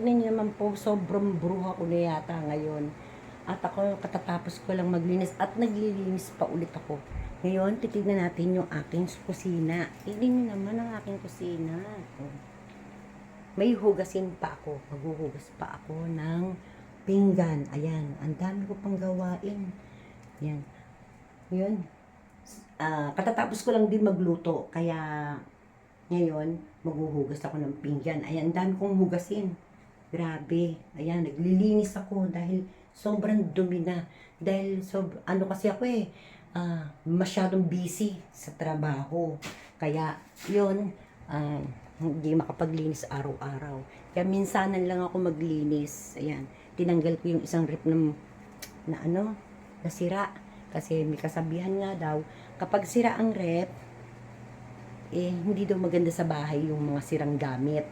tignan niyo naman po, sobrang bruha ko na yata ngayon. At ako, katatapos ko lang maglinis at naglilinis pa ulit ako. Ngayon, titignan natin yung aking kusina. Tignan niyo naman ang aking kusina. Oh. May hugasin pa ako. Maghuhugas pa ako ng pinggan. Ayan, ang dami ko pang gawain. Ayan. Yun. Katatapos ko lang din magluto. Kaya, ngayon, maghuhugas ako ng pinggan. Ayan, ang dami kong hugasin. Grabe. Ayan, naglilinis ako dahil sobrang dumi na. Dahil, ano kasi ako masyadong busy sa trabaho. Kaya, yun, hindi makapaglinis araw-araw. Kaya minsanan lang ako maglinis. Ayan, tinanggal ko yung isang rep na nasira. Kasi may kasabihan nga daw, kapag sira ang rep, hindi daw maganda sa bahay yung mga sirang gamit.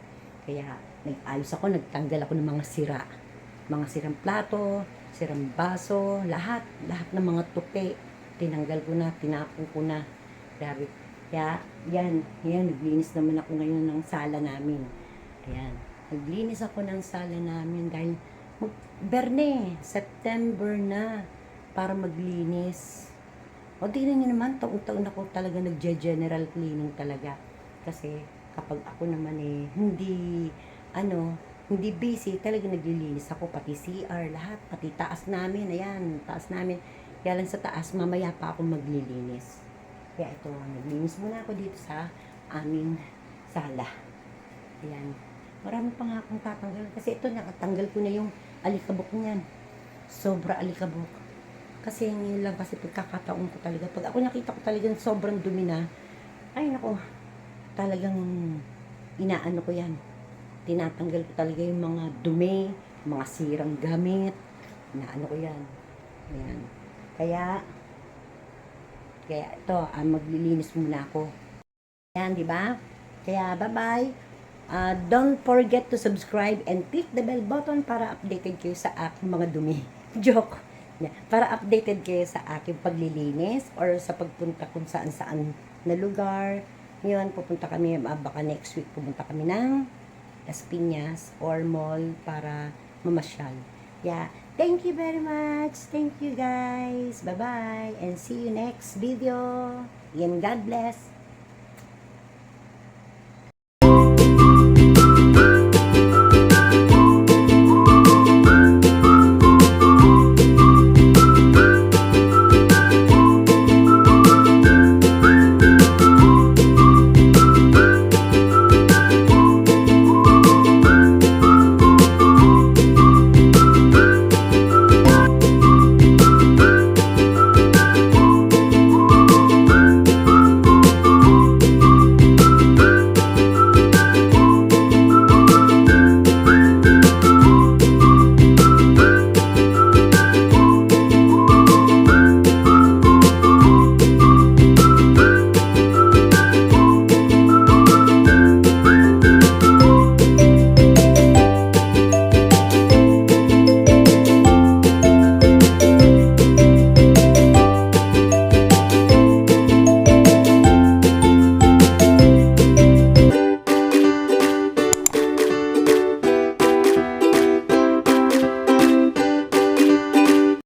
Kaya, nag-ayos ako, nagtanggal ako ng mga sira. Mga sirang plato, sirang baso, lahat ng mga tupi. Tinanggal ko na, tinapon ko na. Grabe. Kaya, yan, naglinis naman ako ngayon ng sala namin. Ayan, naglinis ako ng sala namin dahil Berne, September na, para maglinis. O tingnan nyo naman, taon-taon ako talaga nagje-general cleaning talaga. Kasi kapag ako naman hindi busy, talaga naglilinis ako, pati CR, lahat, pati taas namin, ayan, taas namin. Kaya lang sa taas, mamaya pa ako maglilinis. Kaya ito, naglinis muna ako dito sa aming sala. Ayan, marami pa nga akong tatanggal, kasi ito, nakatanggal ko na yung alikabok niyan. Sobra alikabok. Kasi ngayon lang kasi pagkakataon ko talaga. Pag ako nakita ko talagang sobrang dumi na, ay nako, talagang inaano ko yan. Tinatanggal ko talaga yung mga dumi, mga sirang gamit. Inaano ko yan. Ayan. Kaya ito, maglilinis muna ako. Ayan, di ba? Kaya bye-bye. Don't forget to subscribe and click the bell button para updated kayo sa aking mga dumi. Joke. Para updated kayo sa aking paglilinis or sa pagpunta kung saan-saan na lugar. Ngayon, pupunta kami, baka next week pupunta kami ng Las Piñas or mall para mamasyal. Yeah, thank you very much. Thank you guys. Bye-bye and see you next video. And God bless.